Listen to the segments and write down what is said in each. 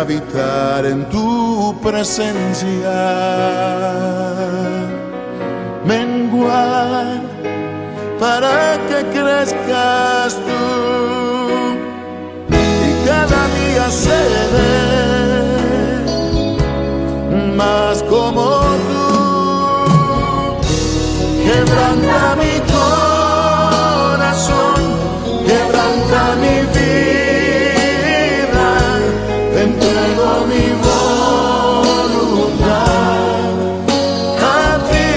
habitar en tu presencia, menguar para que crezcas tú y cada día seré más como tú. Quebranta mi corazón, quebranta mi vida, te entrego mi voluntad a ti.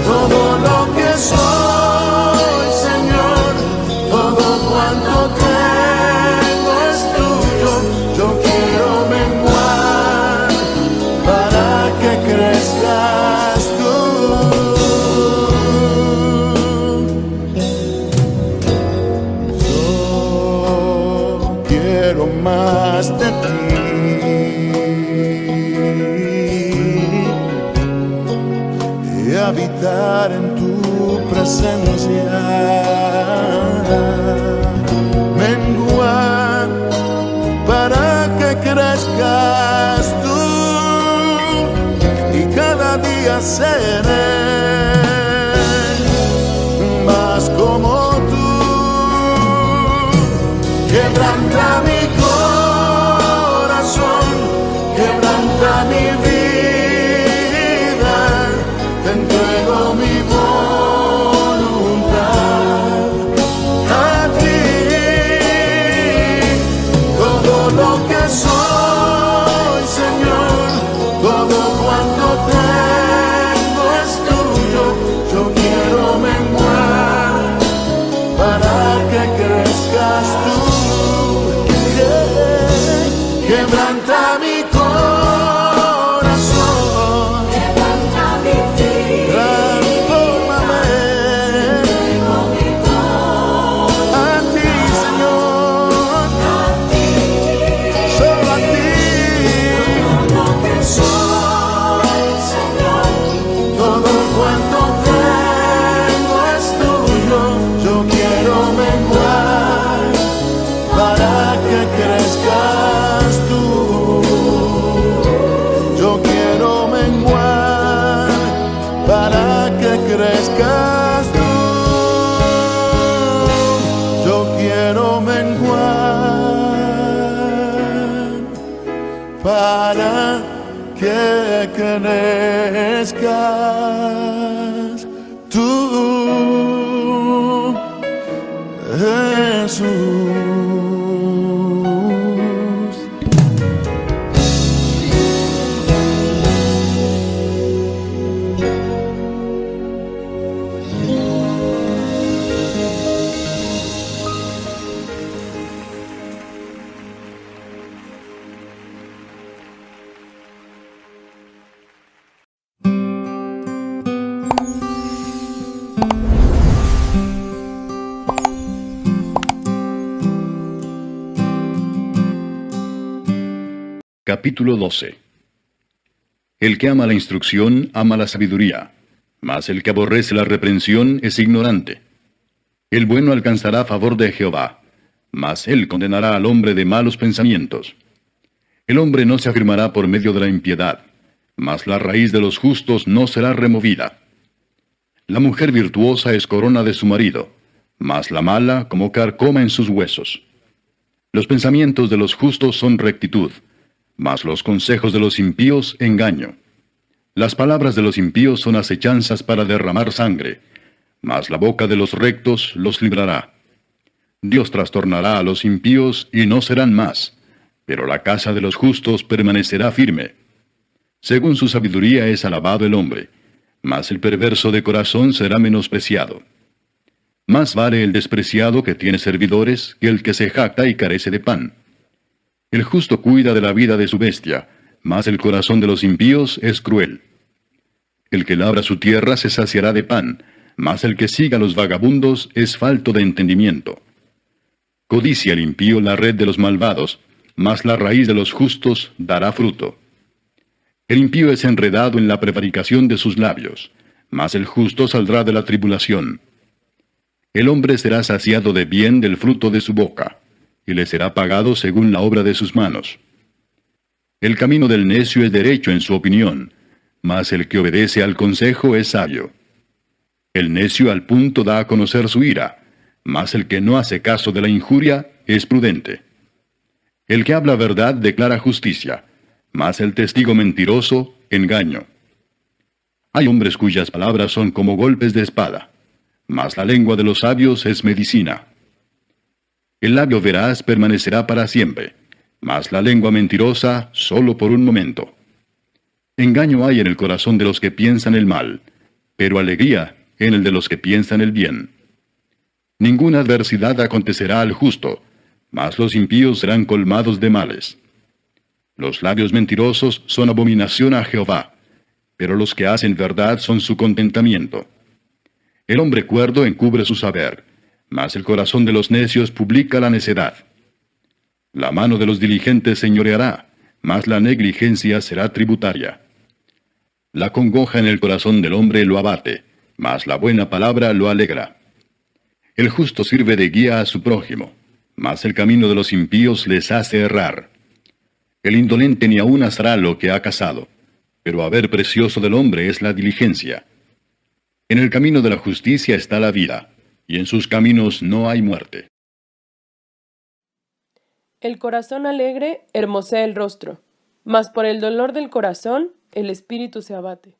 Todo lo que soy, Señor, todo cuanto tengo es tuyo. Yo quiero menguar para que crezcas tú. Más de ti y habitar en tu presencia, menguar para que crezcas tú y cada día seré más como tú. Quebranta mi corazón, quebranta mi vida, te entrego mi voluntad a ti. Todo lo que soy, Señor, todo cuanto tengo es tuyo. Yo quiero menguar para que crezcas tú. Quebranta mi corazón, quebranta mi vida, transfórmame entrego mi voz a ti, Señor, a ti. solo a ti. Todo lo que soy, Señor, Todo cuanto tengo es tuyo. Yo quiero menguar para que crezcas tú. Yo quiero menguar para que crezcas tú. Yo quiero menguar para que crezcas tú, Jesús. Capítulo 12. El que ama la instrucción ama la sabiduría, mas el que aborrece la reprensión es ignorante. El bueno alcanzará favor de Jehová, mas él condenará al hombre de malos pensamientos. El hombre no se afirmará por medio de la impiedad, mas la raíz de los justos no será removida. La mujer virtuosa es corona de su marido, mas la mala como carcoma en sus huesos. Los pensamientos de los justos son rectitud, mas los consejos de los impíos engaño. Las palabras de los impíos son acechanzas para derramar sangre, mas la boca de los rectos los librará. Dios trastornará a los impíos y no serán más, pero la casa de los justos permanecerá firme. Según su sabiduría es alabado el hombre, mas el perverso de corazón será menospreciado. Más vale el despreciado que tiene servidores que el que se jacta y carece de pan. El justo cuida de la vida de su bestia, mas el corazón de los impíos es cruel. El que labra su tierra se saciará de pan, mas el que siga a los vagabundos es falto de entendimiento. Codicia el impío la red de los malvados, mas la raíz de los justos dará fruto. El impío es enredado en la prevaricación de sus labios, mas el justo saldrá de la tribulación. El hombre será saciado de bien del fruto de su boca, y le será pagado según la obra de sus manos. El camino del necio es derecho en su opinión, mas el que obedece al consejo es sabio. El necio al punto da a conocer su ira, mas el que no hace caso de la injuria es prudente. El que habla verdad declara justicia, mas el testigo mentiroso, engaño. Hay hombres cuyas palabras son como golpes de espada, mas la lengua de los sabios es medicina. El labio veraz permanecerá para siempre, mas la lengua mentirosa solo por un momento. Engaño hay en el corazón de los que piensan el mal, pero alegría en el de los que piensan el bien. Ninguna adversidad acontecerá al justo, mas los impíos serán colmados de males. Los labios mentirosos son abominación a Jehová, pero los que hacen verdad son su contentamiento. El hombre cuerdo encubre su saber, mas el corazón de los necios publica la necedad. La mano de los diligentes señoreará, mas la negligencia será tributaria. La congoja en el corazón del hombre lo abate, mas la buena palabra lo alegra. El justo sirve de guía a su prójimo, mas el camino de los impíos les hace errar. El indolente ni aun asará lo que ha cazado, pero haber precioso del hombre es la diligencia. En el camino de la justicia está la vida, y en sus caminos no hay muerte. El corazón alegre hermosea el rostro, mas por el dolor del corazón el espíritu se abate.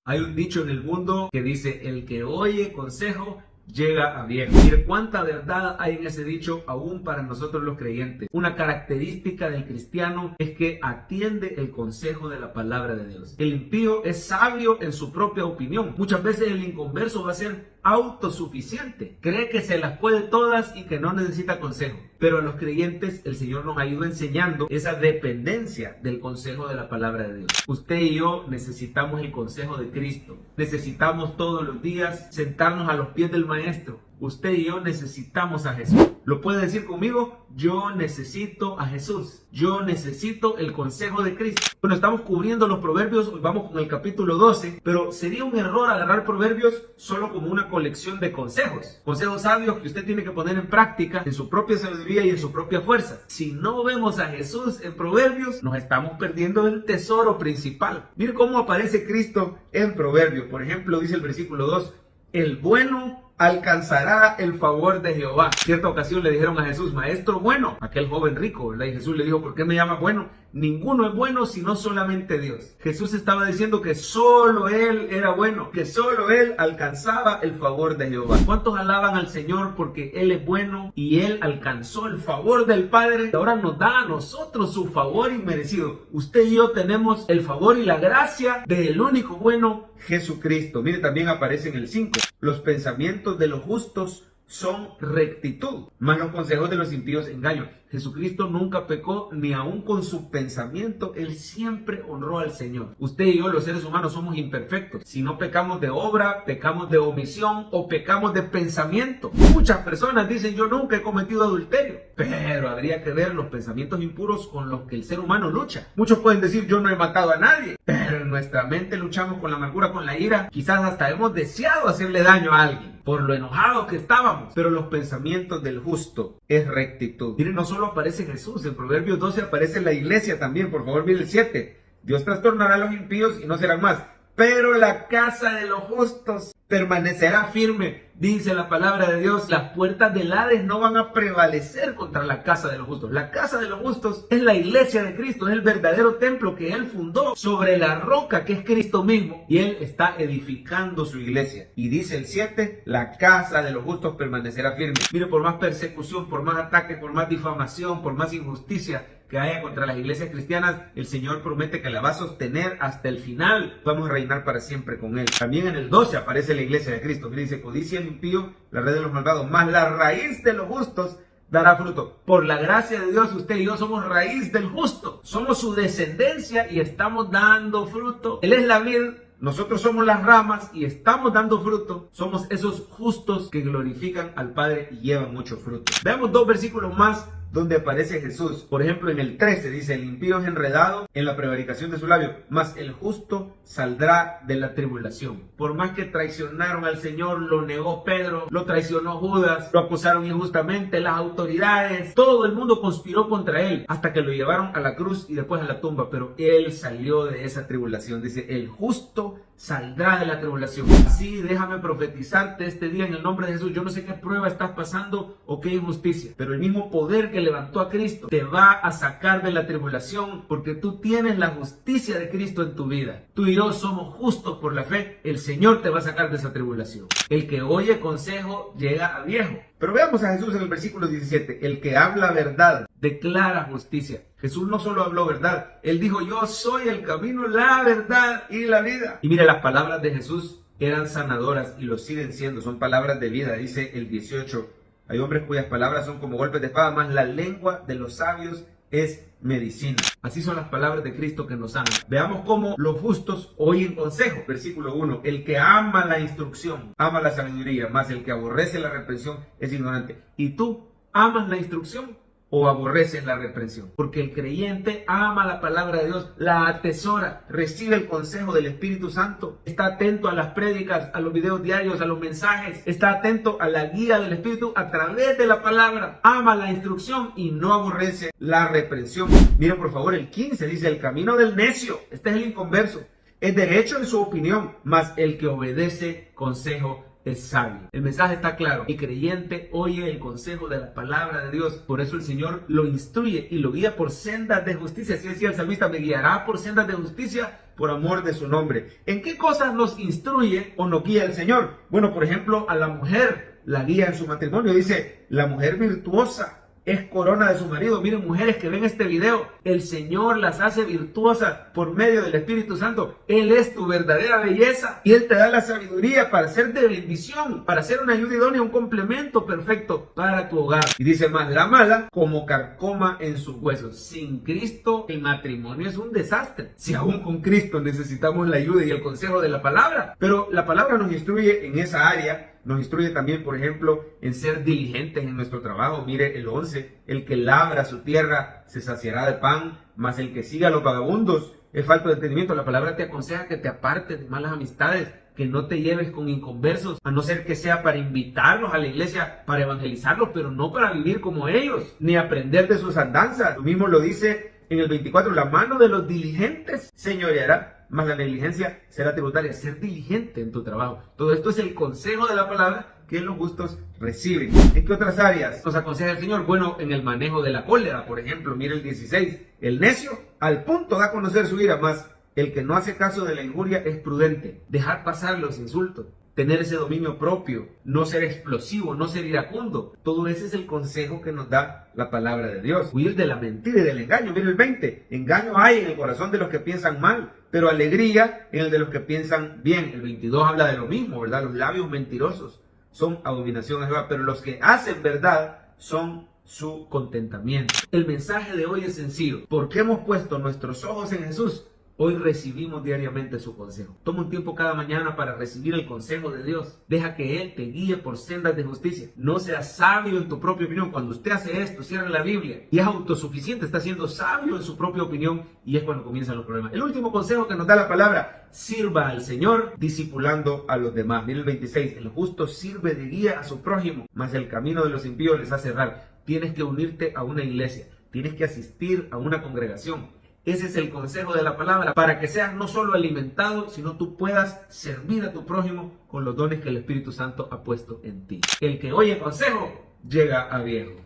Hay un dicho en el mundo que dice, el que oye consejo llega a viejo. Mire cuánta verdad hay en ese dicho aún para nosotros los creyentes. Una característica del cristiano es que atiende el consejo de la palabra de Dios. El impío es sabio en su propia opinión. Muchas veces el inconverso va a ser autosuficiente. Cree que se las puede todas y que no necesita consejo. Pero a los creyentes el Señor nos ha ido enseñando esa dependencia del consejo de la palabra de Dios. Usted y yo necesitamos el consejo de Cristo. Necesitamos todos los días sentarnos a los pies del Maestro. Usted y yo necesitamos a Jesús. ¿Lo puede decir conmigo? Yo necesito a Jesús. Yo necesito el consejo de Cristo. Bueno, estamos cubriendo los proverbios. Hoy vamos con el capítulo 12. Pero sería un error agarrar proverbios solo como una colección de consejos. Consejos sabios que usted tiene que poner en práctica en su propia sabiduría y en su propia fuerza. Si no vemos a Jesús en proverbios, nos estamos perdiendo el tesoro principal. Mire cómo aparece Cristo en proverbios. Por ejemplo, dice el versículo 2. El bueno alcanzará el favor de Jehová. Cierta ocasión le dijeron a Jesús, maestro bueno, aquel joven rico, ¿verdad? Y Jesús le dijo, ¿por qué me llamas bueno? Ninguno es bueno sino solamente Dios. Jesús estaba diciendo que solo Él era bueno, que solo Él alcanzaba el favor de Jehová. ¿Cuántos alaban al Señor porque Él es bueno y Él alcanzó el favor del Padre? Y ahora nos da a nosotros su favor inmerecido. Usted y yo tenemos el favor y la gracia del único bueno, Jesucristo. Mire, también aparece en el 5. Los pensamientos de los justos son rectitud, mas los consejos de los impíos engaño. Jesucristo nunca pecó ni aun con su pensamiento. Él siempre honró al Señor. Usted y yo, los seres humanos, somos imperfectos. Si no pecamos de obra, pecamos de omisión o pecamos de pensamiento. Muchas personas dicen, yo nunca he cometido adulterio. Pero habría que ver los pensamientos impuros con los que el ser humano lucha. Muchos pueden decir, yo no he matado a nadie. Pero en nuestra mente luchamos con la amargura, con la ira. Quizás hasta hemos deseado hacerle daño a alguien por lo enojados que estábamos. Pero los pensamientos del justo es rectitud. Miren, no solo aparece Jesús, en Proverbios 12 aparece la iglesia también. Por favor, miren el 7. Dios trastornará a los impíos y no serán más, pero la casa de los justos permanecerá firme. Dice la palabra de Dios, las puertas del Hades no van a prevalecer contra la casa de los justos. La casa de los justos es la iglesia de Cristo, es el verdadero templo que Él fundó sobre la roca que es Cristo mismo. Y Él está edificando su iglesia. Y dice el 7, la casa de los justos permanecerá firme. Mire, por más persecución, por más ataque, por más difamación, por más injusticia que haya contra las iglesias cristianas, el Señor promete que la va a sostener hasta el final. Vamos a reinar para siempre con Él. También en el 12 aparece la iglesia de Cristo. Mire, dice, codicia el impío, la red de los malvados, mas la raíz de los justos dará fruto. Por la gracia de Dios, usted y yo somos raíz del justo. Somos su descendencia y estamos dando fruto. Él es la vid, nosotros somos las ramas y estamos dando fruto. Somos esos justos que glorifican al Padre y llevan mucho fruto. Veamos dos versículos más donde aparece Jesús. Por ejemplo, en el 13 dice, el impío es enredado en la prevaricación de su labio, mas el justo saldrá de la tribulación. Por más que traicionaron al Señor, lo negó Pedro, lo traicionó Judas, lo acusaron injustamente, las autoridades, todo el mundo conspiró contra él, hasta que lo llevaron a la cruz y después a la tumba, pero él salió de esa tribulación. Dice, el justo saldrá de la tribulación. Así, déjame profetizarte este día en el nombre de Jesús. Yo no sé qué prueba estás pasando o qué injusticia, pero el mismo poder que levantó a Cristo te va a sacar de la tribulación, porque tú tienes la justicia de Cristo en tu vida. Tú y yo somos justos por la fe. El Señor te va a sacar de esa tribulación. El que oye consejo llega a viejo. Pero veamos a Jesús en el versículo 17. El que habla verdad declara justicia. Jesús no solo habló verdad, él dijo, yo soy el camino, la verdad y la vida. Y mire, las palabras de Jesús eran sanadoras y lo siguen siendo, son palabras de vida. Dice el 18, hay hombres cuyas palabras son como golpes de espada, mas la lengua de los sabios es medicina. Así son las palabras de Cristo que nos sanan. Veamos cómo los justos oyen consejo. Versículo 1, el que ama la instrucción, ama la sabiduría, mas el que aborrece la reprensión es ignorante. ¿Y tú amas la instrucción o aborreces la reprensión? Porque el creyente ama la palabra de Dios, la atesora, recibe el consejo del Espíritu Santo, está atento a las prédicas, a los videos diarios, a los mensajes, está atento a la guía del Espíritu a través de la palabra, ama la instrucción y no aborrece la reprensión. Miren por favor el 15, dice, el camino del necio, este es el inconverso, es derecho en su opinión, mas el que obedece consejo es sabio. El mensaje está claro. El creyente oye el consejo de la palabra de Dios. Por eso el Señor lo instruye y lo guía por sendas de justicia. Así decía el salmista, me guiará por sendas de justicia por amor de su nombre. ¿En qué cosas nos instruye o nos guía el Señor? Bueno, por ejemplo, a la mujer la guía en su matrimonio. Dice, la mujer virtuosa es corona de su marido. Miren, mujeres que ven este video, el Señor las hace virtuosas por medio del Espíritu Santo. Él es tu verdadera belleza y Él te da la sabiduría para ser de bendición, para ser una ayuda idónea, un complemento perfecto para tu hogar. Y dice más, la mala como carcoma en sus huesos. Sin Cristo el matrimonio es un desastre. Si aún con Cristo necesitamos la ayuda y el consejo de la palabra, pero la palabra nos instruye en esa área. Nos instruye también, por ejemplo, en ser diligentes en nuestro trabajo. Mire el 11, el que labra su tierra se saciará de pan, mas el que siga a los vagabundos es falto de entendimiento. La palabra te aconseja que te apartes de malas amistades, que no te lleves con inconversos, a no ser que sea para invitarlos a la iglesia, para evangelizarlos, pero no para vivir como ellos, ni aprender de sus andanzas. Lo mismo lo dice en el 24, la mano de los diligentes señoreará, mas la negligencia será tributaria. Ser diligente en tu trabajo. Todo esto es el consejo de la palabra que los justos reciben. ¿En qué otras áreas nos aconseja el Señor? Bueno, en el manejo de la cólera, por ejemplo. Mire el 16. El necio al punto da a conocer su ira, mas el que no hace caso de la injuria es prudente. Dejar pasar los insultos, tener ese dominio propio, no ser explosivo, no ser iracundo. Todo ese es el consejo que nos da la palabra de Dios. Huir de la mentira y del engaño. Mire el 20. Engaño hay en el corazón de los que piensan mal, pero alegría en el de los que piensan bien. El 22 habla de lo mismo, ¿verdad? Los labios mentirosos son abominación a Jehová, pero los que hacen verdad son su contentamiento. El mensaje de hoy es sencillo. Porque hemos puesto nuestros ojos en Jesús, hoy recibimos diariamente su consejo. Toma un tiempo cada mañana para recibir el consejo de Dios. Deja que Él te guíe por sendas de justicia. No seas sabio en tu propia opinión. Cuando usted hace esto, cierra la Biblia y es autosuficiente, está siendo sabio en su propia opinión, y es cuando comienzan los problemas. El último consejo que nos da la palabra: sirva al Señor discipulando a los demás. Mira el 26. El justo sirve de guía a su prójimo, mas el camino de los impíos les hace errar. Tienes que unirte a una iglesia. Tienes que asistir a una congregación. Ese es el consejo de la palabra, para que seas no solo alimentado, sino tú puedas servir a tu prójimo con los dones que el Espíritu Santo ha puesto en ti. El que oye consejo llega a viejo.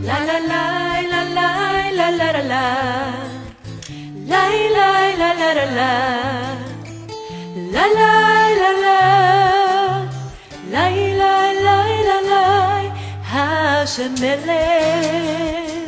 La la la la la la la la la la la la la la la la la la la la Hashem Melech.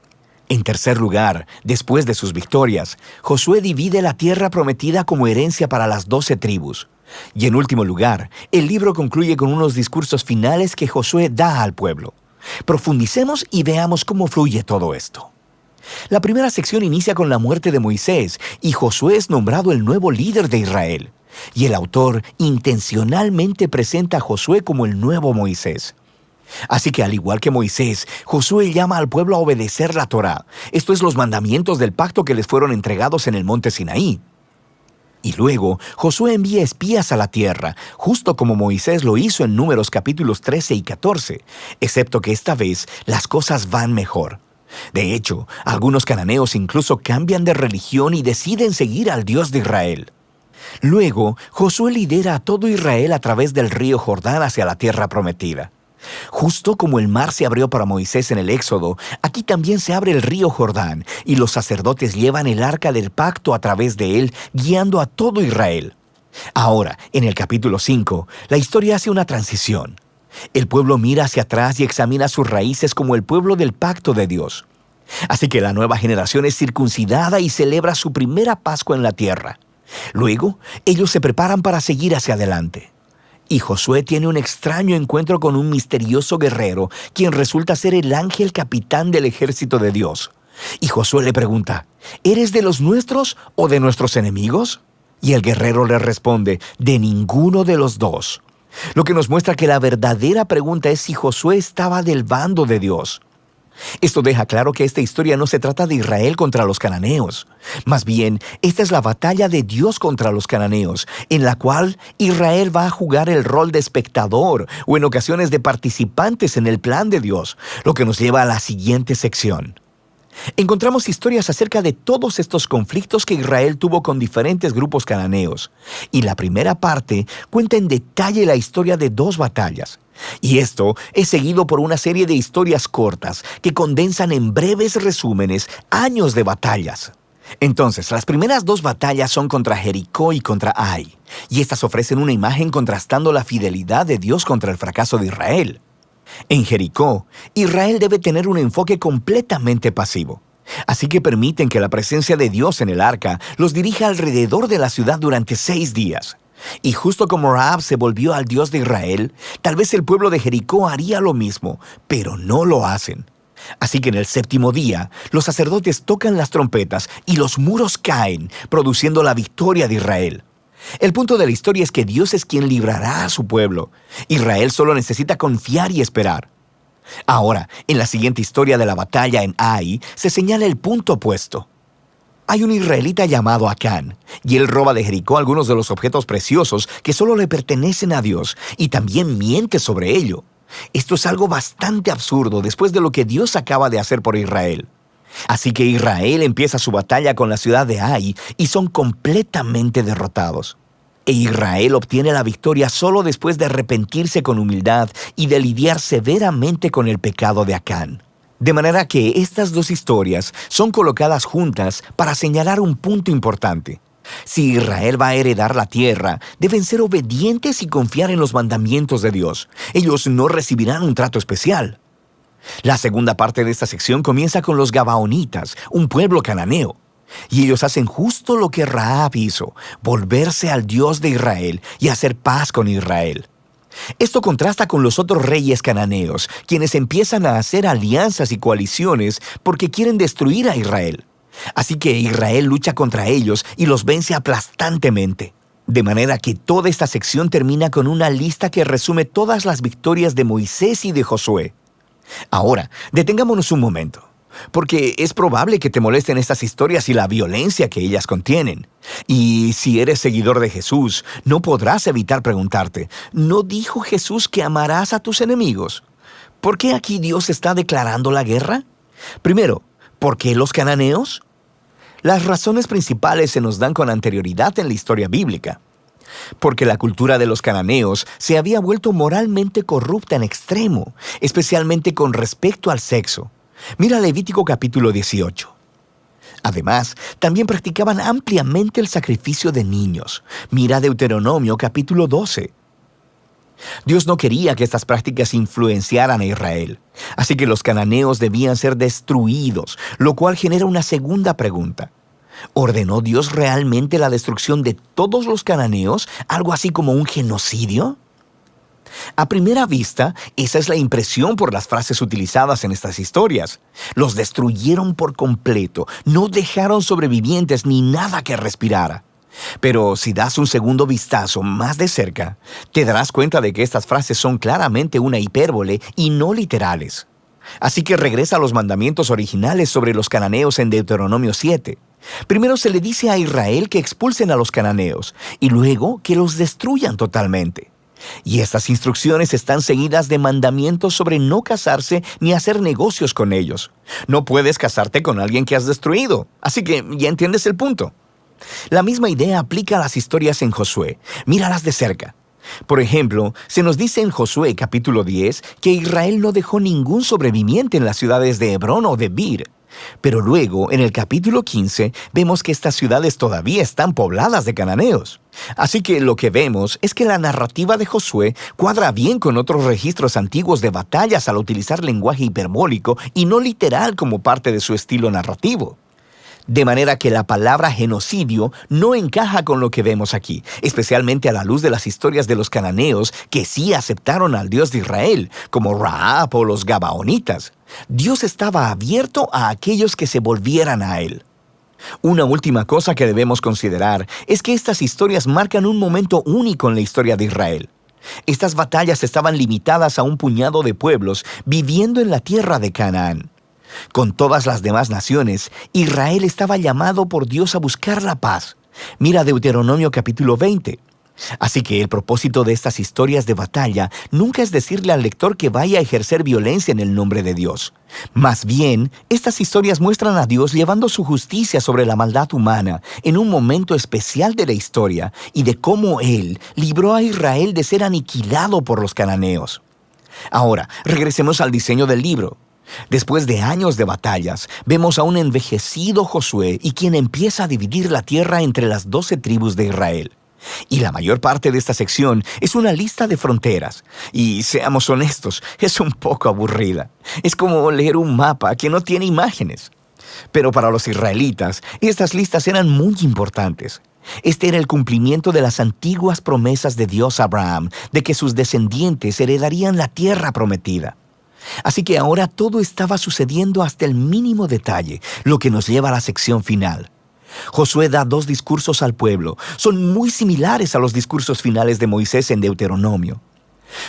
En tercer lugar, después de sus victorias, Josué divide la tierra prometida como herencia para las 12 tribus. Y en último lugar, el libro concluye con unos discursos finales que Josué da al pueblo. Profundicemos y veamos cómo fluye todo esto. La primera sección inicia con la muerte de Moisés y Josué es nombrado el nuevo líder de Israel. Y el autor intencionalmente presenta a Josué como el nuevo Moisés. Así que al igual que Moisés, Josué llama al pueblo a obedecer la Torá, esto es los mandamientos del pacto que les fueron entregados en el monte Sinaí. Y luego, Josué envía espías a la tierra, justo como Moisés lo hizo en Números capítulos 13 y 14, excepto que esta vez las cosas van mejor. De hecho, algunos cananeos incluso cambian de religión y deciden seguir al Dios de Israel. Luego, Josué lidera a todo Israel a través del río Jordán hacia la tierra prometida. Justo como el mar se abrió para Moisés en el Éxodo, aquí también se abre el río Jordán y los sacerdotes llevan el arca del pacto a través de él, guiando a todo Israel. Ahora, en el capítulo 5, la historia hace una transición. El pueblo mira hacia atrás y examina sus raíces como el pueblo del pacto de Dios. Así que la nueva generación es circuncidada y celebra su primera Pascua en la tierra. Luego, ellos se preparan para seguir hacia adelante. Y Josué tiene un extraño encuentro con un misterioso guerrero, quien resulta ser el ángel capitán del ejército de Dios. Y Josué le pregunta, ¿eres de los nuestros o de nuestros enemigos? Y el guerrero le responde, de ninguno de los dos. Lo que nos muestra que la verdadera pregunta es si Josué estaba del bando de Dios. Esto deja claro que esta historia no se trata de Israel contra los cananeos. Más bien, esta es la batalla de Dios contra los cananeos, en la cual Israel va a jugar el rol de espectador o en ocasiones de participantes en el plan de Dios, lo que nos lleva a la siguiente sección. Encontramos historias acerca de todos estos conflictos que Israel tuvo con diferentes grupos cananeos, y la primera parte cuenta en detalle la historia de 2 batallas. Y esto es seguido por una serie de historias cortas que condensan en breves resúmenes años de batallas. Entonces, las primeras 2 batallas son contra Jericó y contra Ai, y estas ofrecen una imagen contrastando la fidelidad de Dios contra el fracaso de Israel. En Jericó, Israel debe tener un enfoque completamente pasivo. Así que permiten que la presencia de Dios en el arca los dirija alrededor de la ciudad durante 6 días. Y justo como Rahab se volvió al Dios de Israel, tal vez el pueblo de Jericó haría lo mismo, pero no lo hacen. Así que en el 7º día, los sacerdotes tocan las trompetas y los muros caen, produciendo la victoria de Israel. El punto de la historia es que Dios es quien librará a su pueblo. Israel solo necesita confiar y esperar. Ahora, en la siguiente historia de la batalla en Ai, se señala el punto opuesto. Hay un israelita llamado Acán, y él roba de Jericó algunos de los objetos preciosos que solo le pertenecen a Dios, y también miente sobre ello. Esto es algo bastante absurdo después de lo que Dios acaba de hacer por Israel. Así que Israel empieza su batalla con la ciudad de Ai y son completamente derrotados. E Israel obtiene la victoria solo después de arrepentirse con humildad y de lidiar severamente con el pecado de Acán. De manera que estas 2 historias son colocadas juntas para señalar un punto importante. Si Israel va a heredar la tierra, deben ser obedientes y confiar en los mandamientos de Dios. Ellos no recibirán un trato especial. La segunda parte de esta sección comienza con los Gabaonitas, un pueblo cananeo. Y ellos hacen justo lo que Rahab hizo, volverse al Dios de Israel y hacer paz con Israel. Esto contrasta con los otros reyes cananeos, quienes empiezan a hacer alianzas y coaliciones porque quieren destruir a Israel. Así que Israel lucha contra ellos y los vence aplastantemente. De manera que toda esta sección termina con una lista que resume todas las victorias de Moisés y de Josué. Ahora, detengámonos un momento, porque es probable que te molesten estas historias y la violencia que ellas contienen. Y si eres seguidor de Jesús, no podrás evitar preguntarte, ¿no dijo Jesús que amarás a tus enemigos? ¿Por qué aquí Dios está declarando la guerra? Primero, ¿por qué los cananeos? Las razones principales se nos dan con anterioridad en la historia bíblica. Porque la cultura de los cananeos se había vuelto moralmente corrupta en extremo, especialmente con respecto al sexo. Mira Levítico capítulo 18. Además, también practicaban ampliamente el sacrificio de niños. Mira Deuteronomio capítulo 12. Dios no quería que estas prácticas influenciaran a Israel. Así que los cananeos debían ser destruidos, lo cual genera una segunda pregunta. ¿Ordenó Dios realmente la destrucción de todos los cananeos, algo así como un genocidio? A primera vista, esa es la impresión por las frases utilizadas en estas historias. Los destruyeron por completo, no dejaron sobrevivientes ni nada que respirara. Pero si das un segundo vistazo más de cerca, te darás cuenta de que estas frases son claramente una hipérbole y no literales. Así que regresa a los mandamientos originales sobre los cananeos en Deuteronomio 7. Primero se le dice a Israel que expulsen a los cananeos y luego que los destruyan totalmente. Y estas instrucciones están seguidas de mandamientos sobre no casarse ni hacer negocios con ellos. No puedes casarte con alguien que has destruido, así que ya entiendes el punto. La misma idea aplica a las historias en Josué. Míralas de cerca. Por ejemplo, se nos dice en Josué capítulo 10 que Israel no dejó ningún sobreviviente en las ciudades de Hebrón o de Bir. Pero luego, en el capítulo 15, vemos que estas ciudades todavía están pobladas de cananeos. Así que lo que vemos es que la narrativa de Josué cuadra bien con otros registros antiguos de batallas al utilizar lenguaje hiperbólico y no literal como parte de su estilo narrativo. De manera que la palabra genocidio no encaja con lo que vemos aquí, especialmente a la luz de las historias de los cananeos que sí aceptaron al Dios de Israel, como Rahab o los Gabaonitas. Dios estaba abierto a aquellos que se volvieran a Él. Una última cosa que debemos considerar es que estas historias marcan un momento único en la historia de Israel. Estas batallas estaban limitadas a un puñado de pueblos viviendo en la tierra de Canaán. Con todas las demás naciones, Israel estaba llamado por Dios a buscar la paz. Mira Deuteronomio capítulo 20. Así que el propósito de estas historias de batalla nunca es decirle al lector que vaya a ejercer violencia en el nombre de Dios. Más bien, estas historias muestran a Dios llevando su justicia sobre la maldad humana en un momento especial de la historia y de cómo Él libró a Israel de ser aniquilado por los cananeos. Ahora, regresemos al diseño del libro. Después de años de batallas, vemos a un envejecido Josué y quien empieza a dividir la tierra entre las 12 tribus de Israel. Y la mayor parte de esta sección es una lista de fronteras. Y seamos honestos, es un poco aburrida. Es como leer un mapa que no tiene imágenes. Pero para los israelitas, estas listas eran muy importantes. Este era el cumplimiento de las antiguas promesas de Dios a Abraham, de que sus descendientes heredarían la tierra prometida. Así que ahora todo estaba sucediendo hasta el mínimo detalle, lo que nos lleva a la sección final. Josué da 2 discursos al pueblo. Son muy similares a los discursos finales de Moisés en Deuteronomio.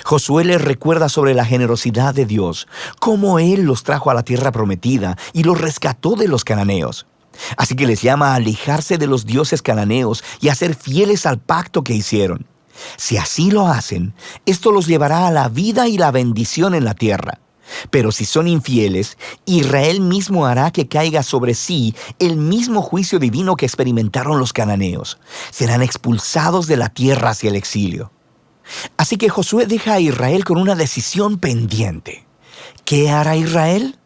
Josué les recuerda sobre la generosidad de Dios, cómo Él los trajo a la tierra prometida y los rescató de los cananeos. Así que les llama a alejarse de los dioses cananeos y a ser fieles al pacto que hicieron. Si así lo hacen, esto los llevará a la vida y la bendición en la tierra. Pero si son infieles, Israel mismo hará que caiga sobre sí el mismo juicio divino que experimentaron los cananeos. Serán expulsados de la tierra hacia el exilio. Así que Josué deja a Israel con una decisión pendiente. ¿Qué hará Israel?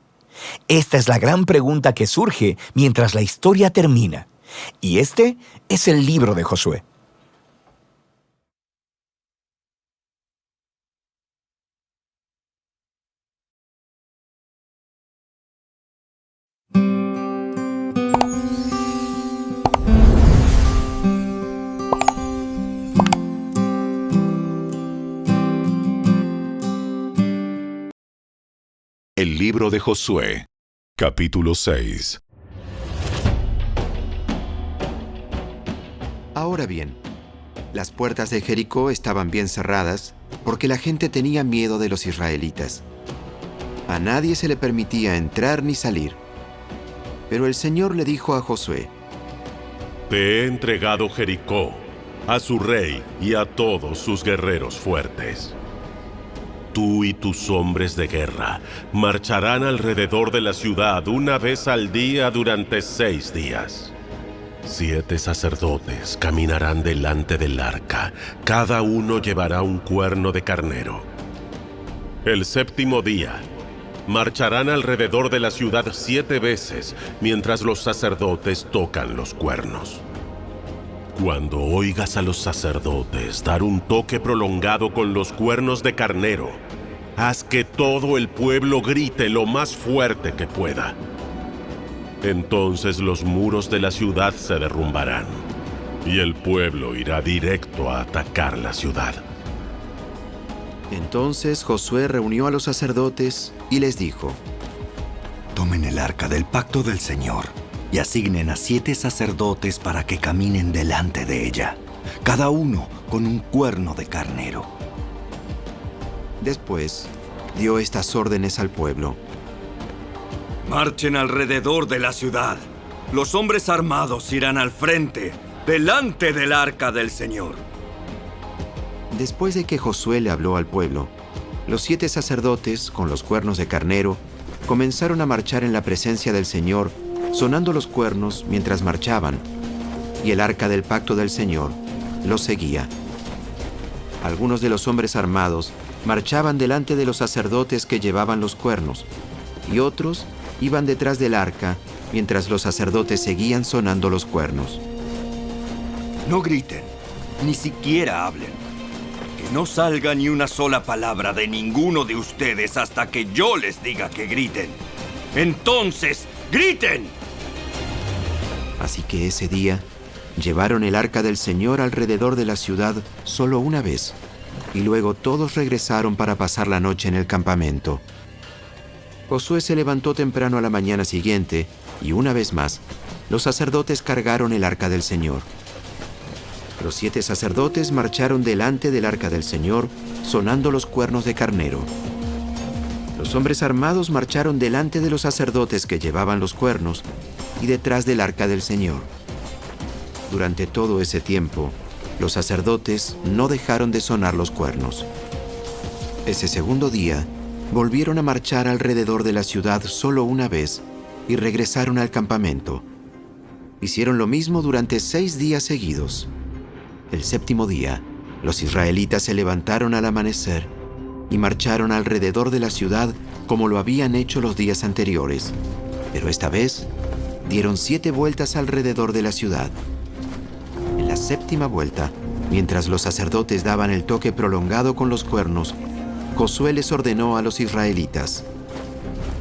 Esta es la gran pregunta que surge mientras la historia termina. Y este es el libro de Josué. El libro de Josué, capítulo 6. Ahora bien, las puertas de Jericó estaban bien cerradas porque la gente tenía miedo de los israelitas. A nadie se le permitía entrar ni salir. Pero el Señor le dijo a Josué: Te he entregado Jericó, a su rey y a todos sus guerreros fuertes. Tú y tus hombres de guerra marcharán alrededor de la ciudad una vez al día durante 6 días. 7 sacerdotes caminarán delante del arca, cada uno llevará un cuerno de carnero. El 7º día, marcharán alrededor de la ciudad 7 veces, mientras los sacerdotes tocan los cuernos. Cuando oigas a los sacerdotes dar un toque prolongado con los cuernos de carnero, haz que todo el pueblo grite lo más fuerte que pueda. Entonces los muros de la ciudad se derrumbarán, y el pueblo irá directo a atacar la ciudad. Entonces Josué reunió a los sacerdotes y les dijo: Tomen el arca del pacto del Señor y asignen a 7 sacerdotes para que caminen delante de ella, cada uno con un cuerno de carnero. Después dio estas órdenes al pueblo: Marchen alrededor de la ciudad. Los hombres armados irán al frente, delante del arca del Señor. Después de que Josué le habló al pueblo, los 7 sacerdotes, con los cuernos de carnero, comenzaron a marchar en la presencia del Señor, sonando los cuernos mientras marchaban, y el arca del pacto del Señor los seguía. Algunos de los hombres armados marchaban delante de los sacerdotes que llevaban los cuernos, y otros iban detrás del arca mientras los sacerdotes seguían sonando los cuernos. No griten, ni siquiera hablen. Que no salga ni una sola palabra de ninguno de ustedes hasta que yo les diga que griten. ¡Entonces, griten! Así que ese día llevaron el arca del Señor alrededor de la ciudad solo una vez, y luego todos regresaron para pasar la noche en el campamento. Josué se levantó temprano a la mañana siguiente, y una vez más, los sacerdotes cargaron el arca del Señor. Los 7 sacerdotes marcharon delante del arca del Señor, sonando los cuernos de carnero. Los hombres armados marcharon delante de los sacerdotes que llevaban los cuernos y detrás del arca del Señor. Durante todo ese tiempo, los sacerdotes no dejaron de sonar los cuernos. Ese segundo día, volvieron a marchar alrededor de la ciudad solo una vez y regresaron al campamento. Hicieron lo mismo durante 6 días seguidos. El séptimo día, los israelitas se levantaron al amanecer y marcharon alrededor de la ciudad como lo habían hecho los días anteriores. Pero esta vez, dieron 7 vueltas alrededor de la ciudad. En la séptima vuelta, mientras los sacerdotes daban el toque prolongado con los cuernos, Josué les ordenó a los israelitas: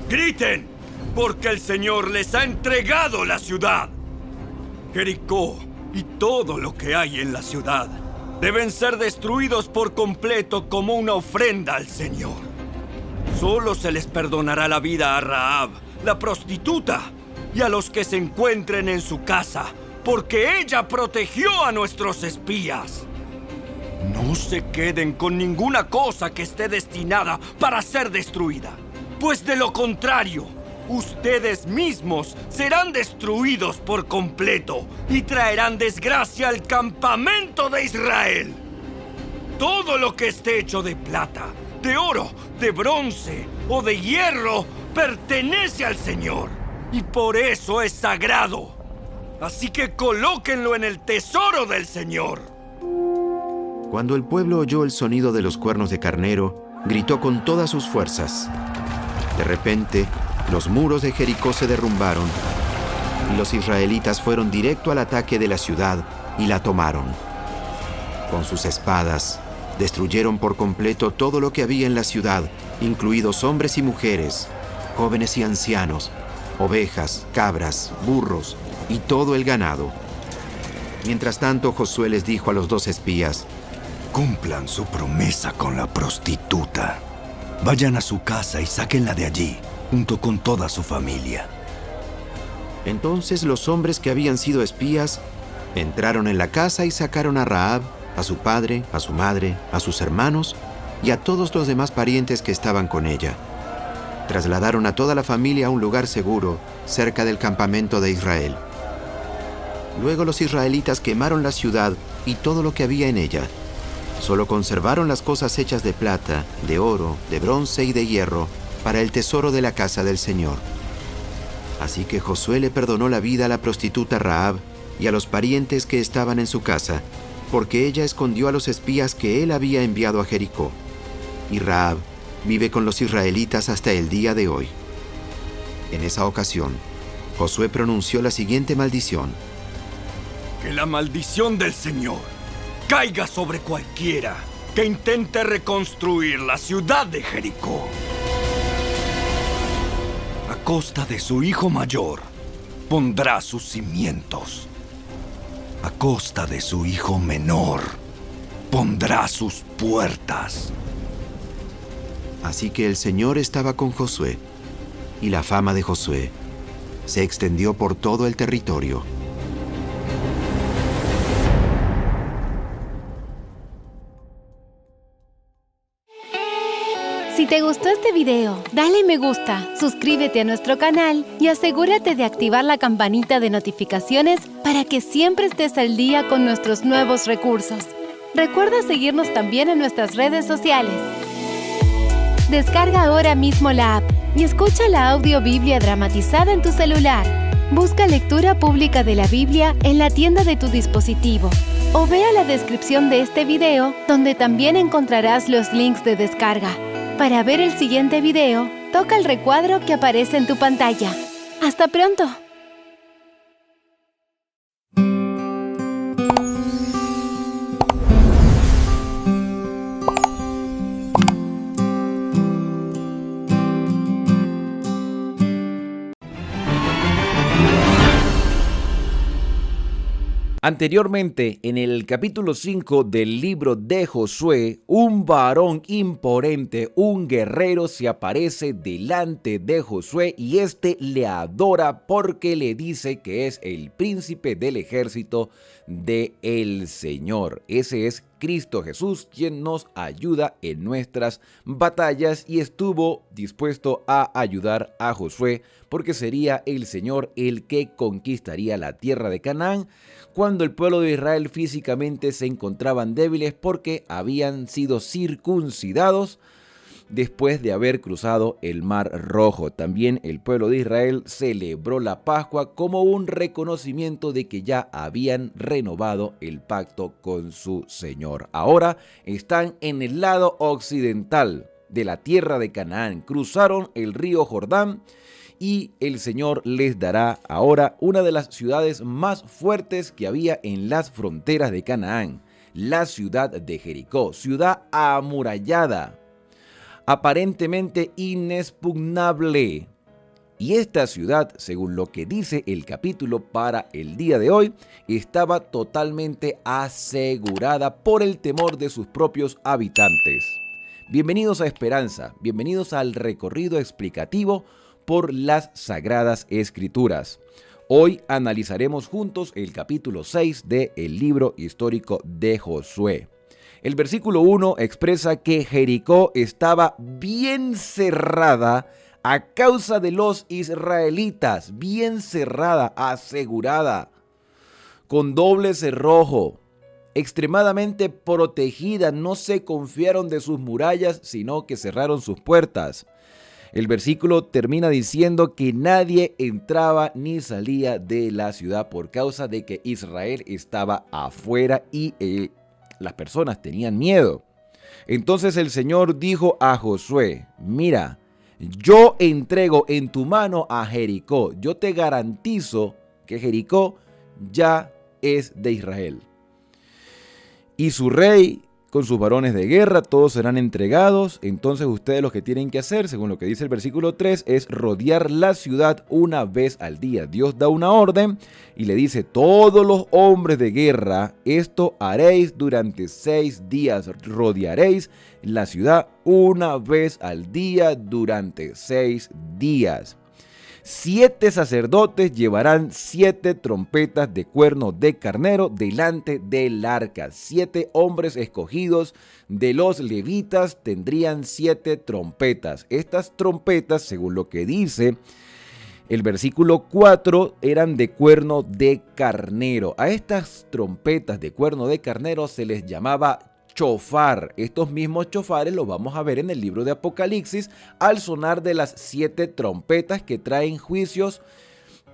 ¡Griten! Porque el Señor les ha entregado la ciudad. Jericó y todo lo que hay en la ciudad deben ser destruidos por completo como una ofrenda al Señor. Solo se les perdonará la vida a Rahab, la prostituta, y a los que se encuentren en su casa, porque ella protegió a nuestros espías. No se queden con ninguna cosa que esté destinada para ser destruida, pues de lo contrario, ustedes mismos serán destruidos por completo y traerán desgracia al campamento de Israel. Todo lo que esté hecho de plata, de oro, de bronce o de hierro pertenece al Señor y por eso es sagrado. Así que colóquenlo en el tesoro del Señor. Cuando el pueblo oyó el sonido de los cuernos de carnero, gritó con todas sus fuerzas. De repente, los muros de Jericó se derrumbaron y los israelitas fueron directo al ataque de la ciudad y la tomaron. Con sus espadas, destruyeron por completo todo lo que había en la ciudad, incluidos hombres y mujeres, jóvenes y ancianos, ovejas, cabras, burros y todo el ganado. Mientras tanto, Josué les dijo a los 2 espías: Cumplan su promesa con la prostituta. Vayan a su casa y sáquenla de allí, junto con toda su familia. Entonces los hombres que habían sido espías entraron en la casa y sacaron a Rahab, a su padre, a su madre, a sus hermanos y a todos los demás parientes que estaban con ella. Trasladaron a toda la familia a un lugar seguro, cerca del campamento de Israel. Luego los israelitas quemaron la ciudad y todo lo que había en ella. Solo conservaron las cosas hechas de plata, de oro, de bronce y de hierro para el tesoro de la casa del Señor. Así que Josué le perdonó la vida a la prostituta Rahab y a los parientes que estaban en su casa, porque ella escondió a los espías que él había enviado a Jericó. Y Rahab vive con los israelitas hasta el día de hoy. En esa ocasión, Josué pronunció la siguiente maldición: Que la maldición del Señor caiga sobre cualquiera que intente reconstruir la ciudad de Jericó. A costa de su hijo mayor, pondrá sus cimientos. A costa de su hijo menor, pondrá sus puertas. Así que el Señor estaba con Josué, y la fama de Josué se extendió por todo el territorio. Si te gustó este video, dale me gusta, suscríbete a nuestro canal y asegúrate de activar la campanita de notificaciones para que siempre estés al día con nuestros nuevos recursos. Recuerda seguirnos también en nuestras redes sociales. Descarga ahora mismo la app y escucha la audiobiblia dramatizada en tu celular. Busca lectura pública de la Biblia en la tienda de tu dispositivo o vea la descripción de este video donde también encontrarás los links de descarga. Para ver el siguiente video, toca el recuadro que aparece en tu pantalla. ¡Hasta pronto! Anteriormente, en el capítulo 5 del libro de Josué, un varón imponente, un guerrero, se aparece delante de Josué y éste le adora porque le dice que es el príncipe del ejército del Señor. Ese es Cristo Jesús, quien nos ayuda en nuestras batallas y estuvo dispuesto a ayudar a Josué porque sería el Señor el que conquistaría la tierra de Canaán cuando el pueblo de Israel físicamente se encontraban débiles porque habían sido circuncidados después de haber cruzado el Mar Rojo. También el pueblo de Israel celebró la Pascua como un reconocimiento de que ya habían renovado el pacto con su Señor. Ahora están en el lado occidental de la tierra de Canaán. Cruzaron el río Jordán y el Señor les dará ahora una de las ciudades más fuertes que había en las fronteras de Canaán, la ciudad de Jericó, ciudad amurallada, aparentemente inexpugnable. Y esta ciudad, según lo que dice el capítulo para el día de hoy, estaba totalmente asegurada por el temor de sus propios habitantes. Bienvenidos a Esperanza, bienvenidos al recorrido explicativo por las Sagradas Escrituras. Hoy analizaremos juntos el capítulo 6 del libro histórico de Josué. El versículo 1 expresa que Jericó estaba bien cerrada a causa de los israelitas, bien cerrada, asegurada, con doble cerrojo, extremadamente protegida. No se confiaron de sus murallas, sino que cerraron sus puertas. El versículo termina diciendo que nadie entraba ni salía de la ciudad por causa de que Israel estaba afuera y las personas tenían miedo. Entonces el Señor dijo a Josué: mira, yo entrego en tu mano a Jericó. Yo te garantizo que Jericó ya es de Israel. Y su rey con sus varones de guerra, todos serán entregados. Entonces ustedes lo que tienen que hacer, según lo que dice el versículo 3, es rodear la ciudad una vez al día. Dios da una orden y le dice: todos los hombres de guerra, esto haréis durante 6 días. Rodearéis la ciudad una vez al día durante 6 días. 7 sacerdotes llevarán 7 trompetas de cuerno de carnero delante del arca. 7 hombres escogidos de los levitas tendrían 7 trompetas. Estas trompetas, según lo que dice el versículo 4, eran de cuerno de carnero. A estas trompetas de cuerno de carnero se les llamaba chofar. Estos mismos chofares los vamos a ver en el libro de Apocalipsis al sonar de las 7 trompetas que traen juicios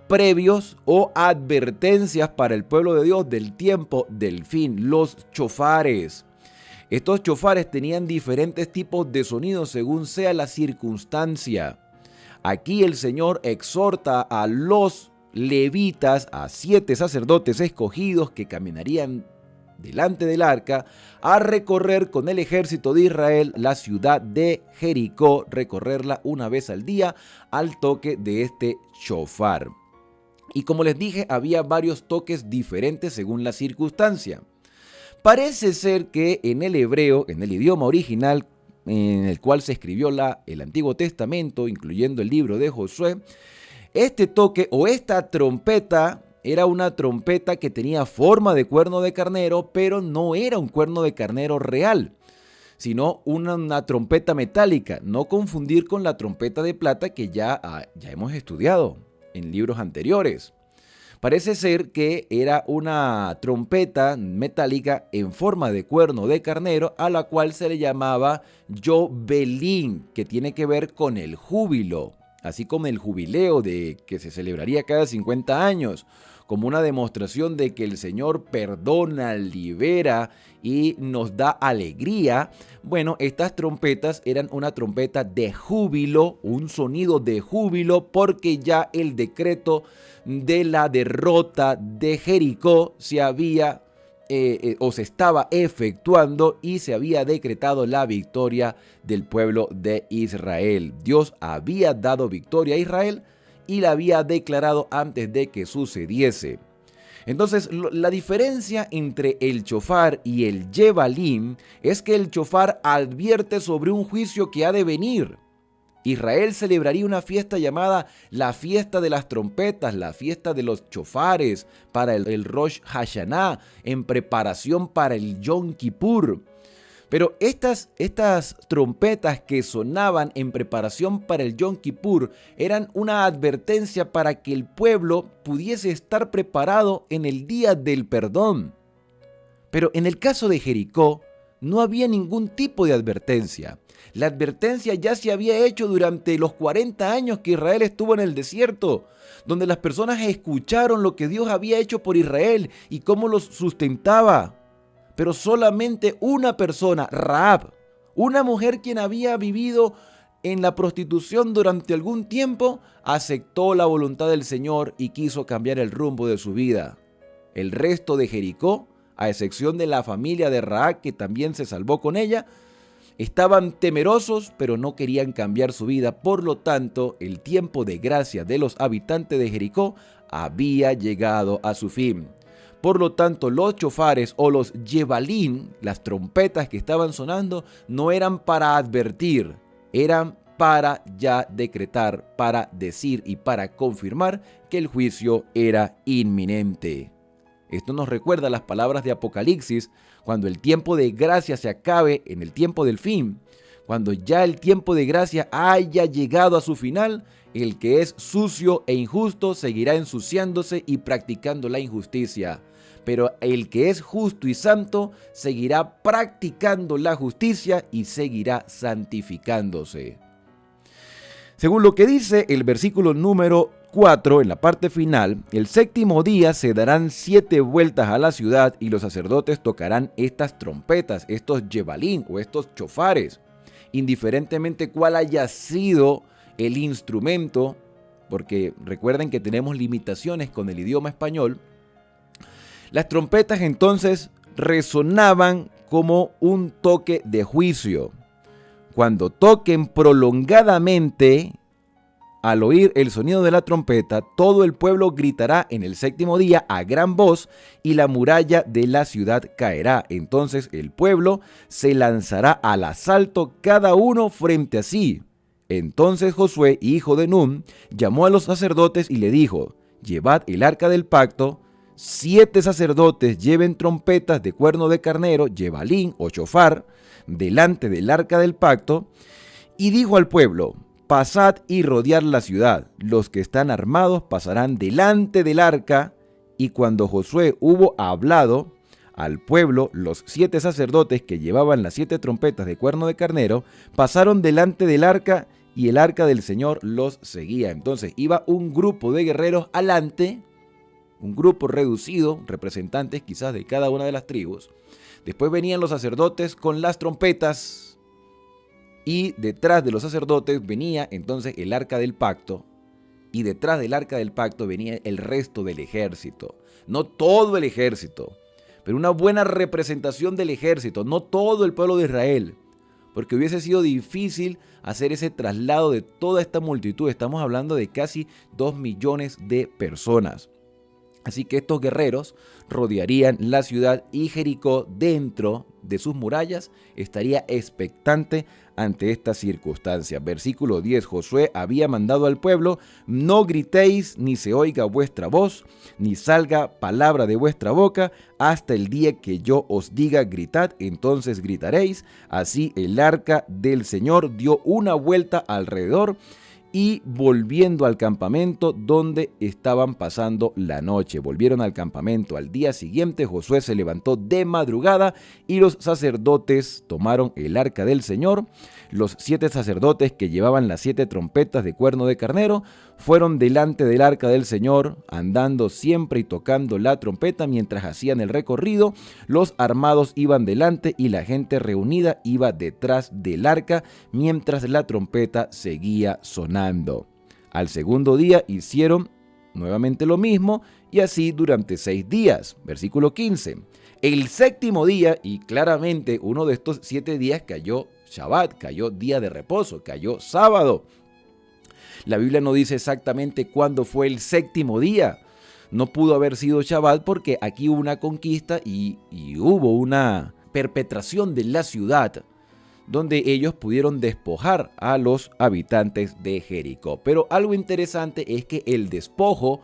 previos o advertencias para el pueblo de Dios del tiempo del fin. Los chofares. Estos chofares tenían diferentes tipos de sonidos según sea la circunstancia. Aquí el Señor exhorta a los levitas, a 7 sacerdotes escogidos que caminarían delante del arca a recorrer con el ejército de Israel la ciudad de Jericó, recorrerla una vez al día al toque de este shofar. Y como les dije, había varios toques diferentes según la circunstancia. Parece ser que en el hebreo, en el idioma original en el cual se escribió el Antiguo Testamento, incluyendo el libro de Josué, este toque o esta trompeta era una trompeta que tenía forma de cuerno de carnero, pero no era un cuerno de carnero real, sino una trompeta metálica. No confundir con la trompeta de plata que ya hemos estudiado en libros anteriores. Parece ser que era una trompeta metálica en forma de cuerno de carnero, a la cual se le llamaba Yobelín, que tiene que ver con el júbilo, así como el jubileo que se celebraría cada 50 años, como una demostración de que el Señor perdona, libera y nos da alegría. Bueno, estas trompetas eran una trompeta de júbilo, un sonido de júbilo, porque ya el decreto de la derrota de Jericó se había o se estaba efectuando y se había decretado la victoria del pueblo de Israel. Dios había dado victoria a Israel y la había declarado antes de que sucediese. Entonces, la diferencia entre el shofar y el yebalín es que el shofar advierte sobre un juicio que ha de venir. Israel celebraría una fiesta llamada la fiesta de las trompetas, la fiesta de los shofares, para el Rosh Hashanah, en preparación para el Yom Kippur. Pero estas trompetas que sonaban en preparación para el Yom Kippur eran una advertencia para que el pueblo pudiese estar preparado en el día del perdón. Pero en el caso de Jericó no había ningún tipo de advertencia. La advertencia ya se había hecho durante los 40 años que Israel estuvo en el desierto, donde las personas escucharon lo que Dios había hecho por Israel y cómo los sustentaba. Pero solamente una persona, Rahab, una mujer quien había vivido en la prostitución durante algún tiempo, aceptó la voluntad del Señor y quiso cambiar el rumbo de su vida. El resto de Jericó, a excepción de la familia de Rahab, que también se salvó con ella, estaban temerosos, pero no querían cambiar su vida. Por lo tanto, el tiempo de gracia de los habitantes de Jericó había llegado a su fin. Por lo tanto, los shofares o los yebalín, las trompetas que estaban sonando, no eran para advertir, eran para ya decretar, para decir y para confirmar que el juicio era inminente. Esto nos recuerda las palabras de Apocalipsis, cuando el tiempo de gracia se acabe en el tiempo del fin, cuando ya el tiempo de gracia haya llegado a su final, el que es sucio e injusto seguirá ensuciándose y practicando la injusticia. Pero el que es justo y santo seguirá practicando la justicia y seguirá santificándose. Según lo que dice el versículo número 4, en la parte final, el séptimo día se darán 7 vueltas a la ciudad y los sacerdotes tocarán estas trompetas, estos yebalín o estos shofares, indiferentemente cuál haya sido el instrumento, porque recuerden que tenemos limitaciones con el idioma español. Las trompetas entonces resonaban como un toque de juicio. Cuando toquen prolongadamente, al oír el sonido de la trompeta, todo el pueblo gritará en el séptimo día a gran voz y la muralla de la ciudad caerá. Entonces el pueblo se lanzará al asalto, cada uno frente a sí. Entonces Josué, hijo de Nun, llamó a los sacerdotes y le dijo: llevad el arca del pacto. 7 sacerdotes lleven trompetas de cuerno de carnero, yebalín o shofar, delante del arca del pacto. Y dijo al pueblo: pasad y rodead la ciudad. Los que están armados pasarán delante del arca. Y cuando Josué hubo hablado al pueblo, los 7 sacerdotes que llevaban las 7 trompetas de cuerno de carnero pasaron delante del arca y el arca del Señor los seguía. Entonces iba un grupo de guerreros alante, un grupo reducido, representantes quizás de cada una de las tribus. Después venían los sacerdotes con las trompetas y detrás de los sacerdotes venía entonces el arca del pacto y detrás del arca del pacto venía el resto del ejército. No todo el ejército, pero una buena representación del ejército, no todo el pueblo de Israel, porque hubiese sido difícil hacer ese traslado de toda esta multitud. Estamos hablando de casi 2 millones de personas. Así que estos guerreros rodearían la ciudad y Jericó, dentro de sus murallas, estaría expectante ante esta circunstancia. Versículo 10, Josué había mandado al pueblo: no gritéis, ni se oiga vuestra voz, ni salga palabra de vuestra boca, hasta el día que yo os diga gritad, entonces gritaréis. Así el arca del Señor dio una vuelta alrededor y volviendo al campamento donde estaban pasando la noche. Volvieron al campamento. Al día siguiente Josué se levantó de madrugada y los sacerdotes tomaron el arca del Señor. Los 7 sacerdotes que llevaban las 7 trompetas de cuerno de carnero fueron delante del arca del Señor, andando siempre y tocando la trompeta mientras hacían el recorrido. Los armados iban delante y la gente reunida iba detrás del arca mientras la trompeta seguía sonando. Al segundo día hicieron nuevamente lo mismo y así durante 6 días. Versículo 15. El séptimo día, y claramente uno de estos 7 días cayó Shabbat, cayó día de reposo, cayó sábado. La Biblia no dice exactamente cuándo fue el séptimo día. No pudo haber sido Shabbat porque aquí hubo una conquista y hubo una perpetración de la ciudad donde ellos pudieron despojar a los habitantes de Jericó. Pero algo interesante es que el despojo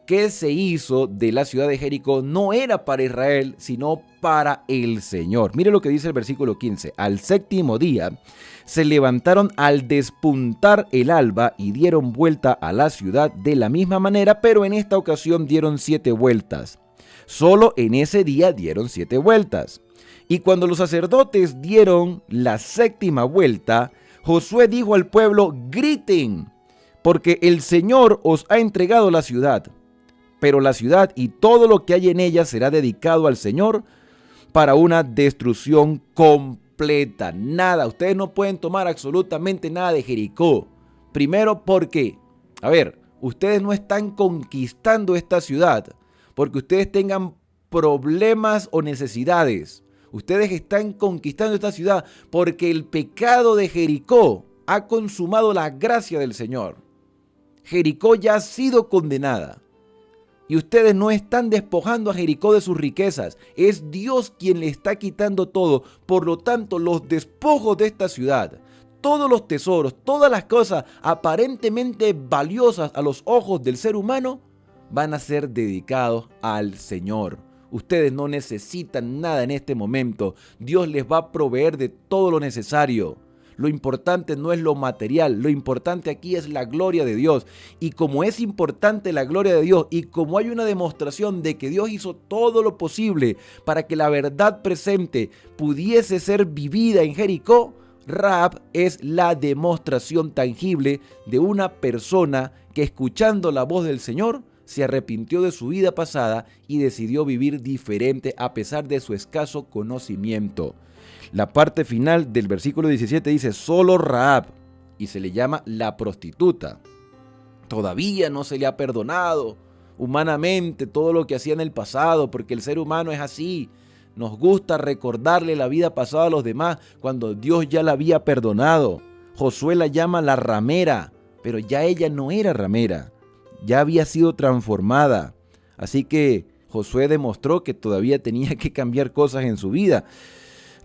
que se hizo de la ciudad de Jericó no era para Israel, sino para el Señor. Mire lo que dice el versículo 15. Al séptimo día se levantaron al despuntar el alba y dieron vuelta a la ciudad de la misma manera, pero en esta ocasión dieron 7 vueltas. Solo en ese día dieron 7 vueltas. Y cuando los sacerdotes dieron la 7ª vuelta, Josué dijo al pueblo: griten, porque el Señor os ha entregado la ciudad. Pero la ciudad y todo lo que hay en ella será dedicado al Señor para una destrucción completa. Nada, ustedes no pueden tomar absolutamente nada de Jericó. Primero porque, ustedes no están conquistando esta ciudad porque ustedes tengan problemas o necesidades. Ustedes están conquistando esta ciudad porque el pecado de Jericó ha consumado la gracia del Señor. Jericó ya ha sido condenada. Y ustedes no están despojando a Jericó de sus riquezas. Es Dios quien le está quitando todo. Por lo tanto, los despojos de esta ciudad, todos los tesoros, todas las cosas aparentemente valiosas a los ojos del ser humano, van a ser dedicados al Señor. Ustedes no necesitan nada en este momento. Dios les va a proveer de todo lo necesario. Lo importante no es lo material, lo importante aquí es la gloria de Dios. Y como es importante la gloria de Dios y como hay una demostración de que Dios hizo todo lo posible para que la verdad presente pudiese ser vivida en Jericó, Rahab es la demostración tangible de una persona que, escuchando la voz del Señor, se arrepintió de su vida pasada y decidió vivir diferente a pesar de su escaso conocimiento. La parte final del versículo 17 dice: solo Rahab, y se le llama la prostituta. Todavía no se le ha perdonado humanamente todo lo que hacía en el pasado, porque el ser humano es así. Nos gusta recordarle la vida pasada a los demás cuando Dios ya la había perdonado. Josué la llama la ramera, pero ya ella no era ramera, ya había sido transformada. Así que Josué demostró que todavía tenía que cambiar cosas en su vida.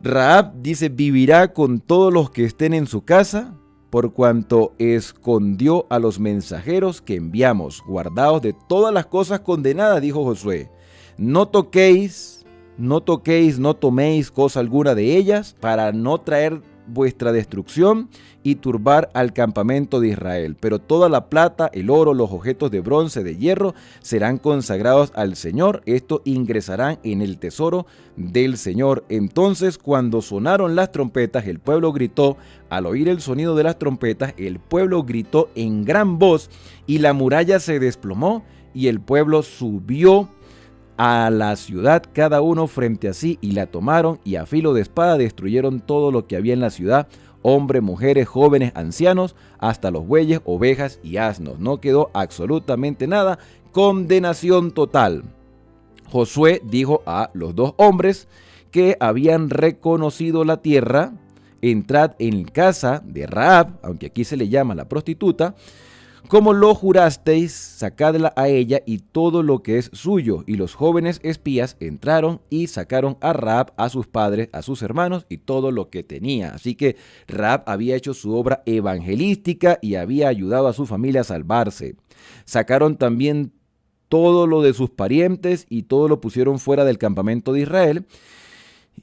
Rahab dice: vivirá con todos los que estén en su casa, por cuanto escondió a los mensajeros que enviamos. Guardaos de todas las cosas condenadas, dijo Josué. No toquéis, no toméis cosa alguna de ellas, para no traer vuestra destrucción y turbar al campamento de Israel. Pero toda la plata, el oro, los objetos de bronce, de hierro, serán consagrados al Señor. Estos ingresarán en el tesoro del Señor. Entonces, cuando sonaron las trompetas, el pueblo gritó. Al oír el sonido de las trompetas, el pueblo gritó en gran voz, y la muralla se desplomó, y el pueblo subió a la ciudad, cada uno frente a sí, y la tomaron, y a filo de espada destruyeron todo lo que había en la ciudad, hombres, mujeres, jóvenes, ancianos, hasta los bueyes, ovejas y asnos. No quedó absolutamente nada. Condenación total. Josué dijo a los 2 hombres que habían reconocido la tierra: entrad en casa de Rahab, aunque aquí se le llama la prostituta, como lo jurasteis, sacadla a ella y todo lo que es suyo. Y los jóvenes espías entraron y sacaron a Rahab, a sus padres, a sus hermanos y todo lo que tenía. Así que Rahab había hecho su obra evangelística y había ayudado a su familia a salvarse. Sacaron también todo lo de sus parientes y todo lo pusieron fuera del campamento de Israel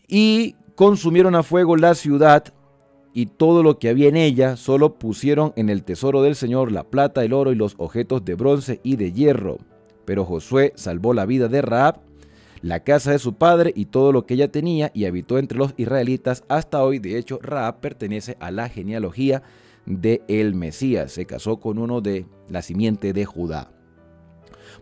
y consumieron a fuego la ciudad y todo lo que había en ella. Solo pusieron en el tesoro del Señor la plata, el oro y los objetos de bronce y de hierro. Pero Josué salvó la vida de Rahab, la casa de su padre y todo lo que ella tenía, y habitó entre los israelitas hasta hoy. De hecho, Rahab pertenece a la genealogía de el Mesías. Se casó con uno de la simiente de Judá,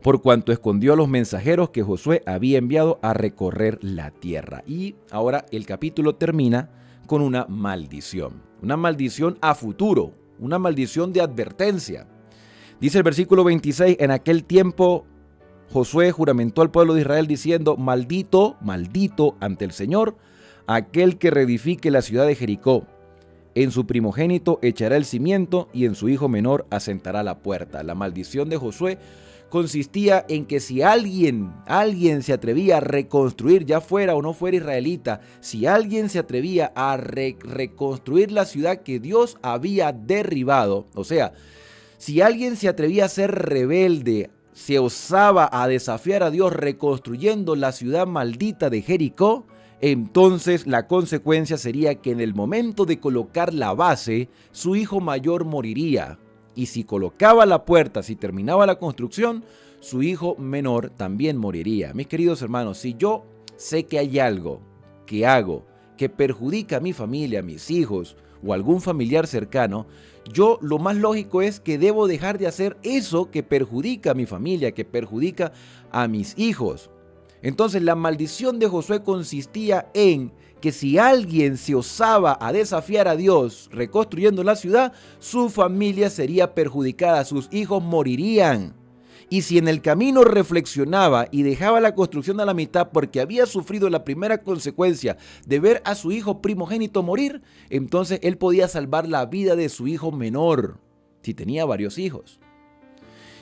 por cuanto escondió a los mensajeros que Josué había enviado a recorrer la tierra. Y ahora el capítulo termina con una maldición a futuro, una maldición de advertencia. Dice el versículo 26, en aquel tiempo Josué juramentó al pueblo de Israel diciendo: maldito, maldito ante el Señor aquel que reedifique la ciudad de Jericó. En su primogénito echará el cimiento y en su hijo menor asentará la puerta. La maldición de Josué consistía en que si alguien se atrevía a reconstruir, ya fuera o no fuera israelita, si alguien se atrevía a reconstruir la ciudad que Dios había derribado, o sea, si alguien se atrevía a ser rebelde, se osaba a desafiar a Dios reconstruyendo la ciudad maldita de Jericó, entonces la consecuencia sería que en el momento de colocar la base, su hijo mayor moriría. Y si colocaba la puerta, si terminaba la construcción, su hijo menor también moriría. Mis queridos hermanos, si yo sé que hay algo que hago que perjudica a mi familia, a mis hijos o algún familiar cercano, yo lo más lógico es que debo dejar de hacer eso que perjudica a mi familia, que perjudica a mis hijos. Entonces la maldición de Josué consistía en que si alguien se osaba a desafiar a Dios reconstruyendo la ciudad, su familia sería perjudicada, sus hijos morirían. Y si en el camino reflexionaba y dejaba la construcción a la mitad porque había sufrido la primera consecuencia de ver a su hijo primogénito morir, entonces él podía salvar la vida de su hijo menor, si tenía varios hijos.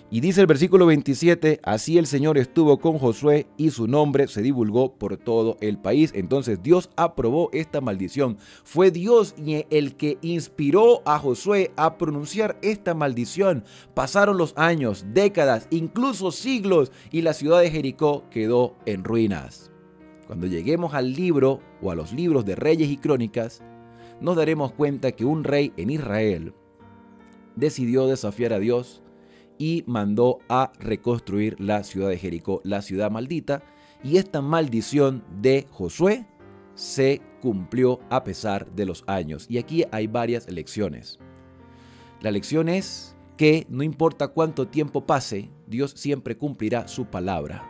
Y dice el versículo 27, así el Señor estuvo con Josué y su nombre se divulgó por todo el país. Entonces Dios aprobó esta maldición. Fue Dios el que inspiró a Josué a pronunciar esta maldición. Pasaron los años, décadas, incluso siglos, y la ciudad de Jericó quedó en ruinas. Cuando lleguemos al libro o a los libros de Reyes y Crónicas, nos daremos cuenta que un rey en Israel decidió desafiar a Dios y mandó a reconstruir la ciudad de Jericó, la ciudad maldita, y esta maldición de Josué se cumplió a pesar de los años. Y aquí hay varias lecciones. La lección es que no importa cuánto tiempo pase, Dios siempre cumplirá su palabra.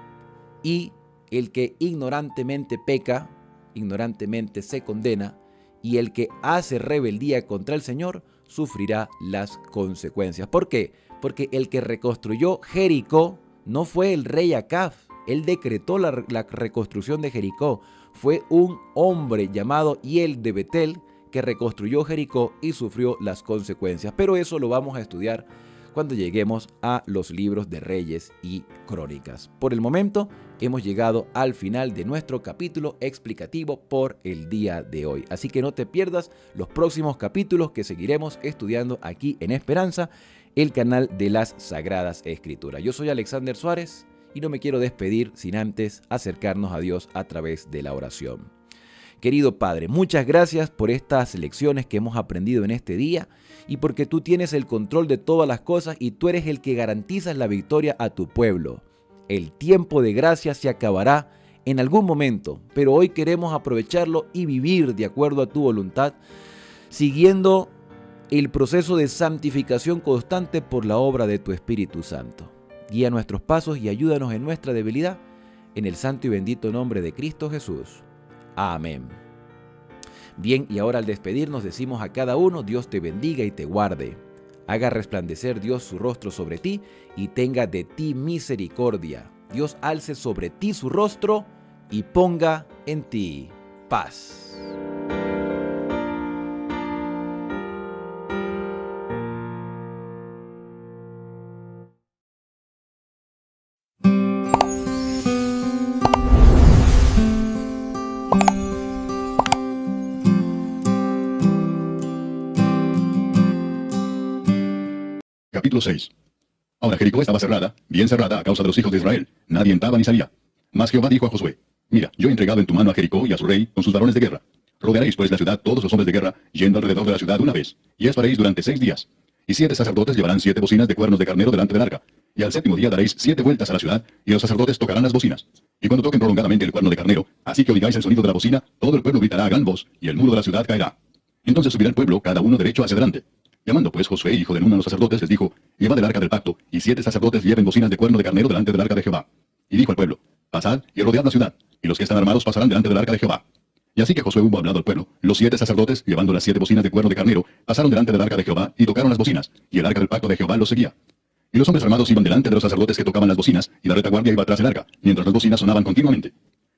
Y el que ignorantemente peca, ignorantemente se condena, y el que hace rebeldía contra el Señor sufrirá las consecuencias. ¿Por qué? Porque el que reconstruyó Jericó no fue el rey Acab. Él decretó la reconstrucción de Jericó. Fue un hombre llamado Hiel de Betel que reconstruyó Jericó y sufrió las consecuencias. Pero eso lo vamos a estudiar cuando lleguemos a los libros de Reyes y Crónicas. Por el momento hemos llegado al final de nuestro capítulo explicativo por el día de hoy. Así que no te pierdas los próximos capítulos que seguiremos estudiando aquí en Esperanza, el canal de las Sagradas Escrituras. Yo soy Alexander Suárez y no me quiero despedir sin antes acercarnos a Dios a través de la oración. Querido Padre, muchas gracias por estas lecciones que hemos aprendido en este día y porque tú tienes el control de todas las cosas y tú eres el que garantizas la victoria a tu pueblo. El tiempo de gracia se acabará en algún momento, pero hoy queremos aprovecharlo y vivir de acuerdo a tu voluntad, siguiendo el proceso de santificación constante por la obra de tu Espíritu Santo. Guía nuestros pasos y ayúdanos en nuestra debilidad, en el santo y bendito nombre de Cristo Jesús. Amén. Bien, y ahora al despedirnos decimos a cada uno: Dios te bendiga y te guarde. Haga resplandecer Dios su rostro sobre ti y tenga de ti misericordia. Dios alce sobre ti su rostro y ponga en ti paz. Capítulo 6. Ahora Jericó estaba cerrada, bien cerrada a causa de los hijos de Israel. Nadie entraba ni salía. Mas Jehová dijo a Josué: Mira, yo he entregado en tu mano a Jericó y a su rey con sus varones de guerra. Rodearéis pues la ciudad todos los hombres de guerra, yendo alrededor de la ciudad una vez, y esto haréis durante 6 días. Y 7 sacerdotes llevarán 7 bocinas de cuernos de carnero delante del arca. Y al 7º día daréis 7 vueltas a la ciudad, y los sacerdotes tocarán las bocinas. Y cuando toquen prolongadamente el cuerno de carnero, así que oigáis el sonido de la bocina, todo el pueblo gritará a gran voz, y el muro de la ciudad caerá. Entonces subirá el pueblo, cada uno derecho hacia adelante. Llamando pues Josué, hijo de Nun, a los sacerdotes, les dijo: Llevad el arca del pacto, y 7 sacerdotes lleven bocinas de cuerno de carnero delante del arca de Jehová. Y dijo al pueblo: Pasad y rodead la ciudad, y los que están armados pasarán delante del arca de Jehová. Y así que Josué hubo hablado al pueblo, los 7 sacerdotes, llevando las 7 bocinas de cuerno de carnero, pasaron delante del arca de Jehová y tocaron las bocinas, y el arca del pacto de Jehová los seguía. Y los hombres armados iban delante de los sacerdotes que tocaban las bocinas, y la retaguardia iba tras el arca, mientras las bocinas sonaban continuamente.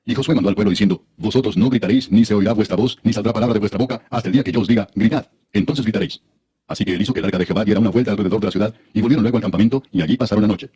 Y Josué mandó al pueblo diciendo: Vosotros no gritaréis, ni se oirá vuestra voz, ni saldrá palabra de vuestra boca, hasta el día que yo os diga: Gritad. Entonces gritaréis. Así que él hizo que el arca de Jehová diera una vuelta alrededor de la ciudad, y volvieron luego al campamento, y allí pasaron la noche.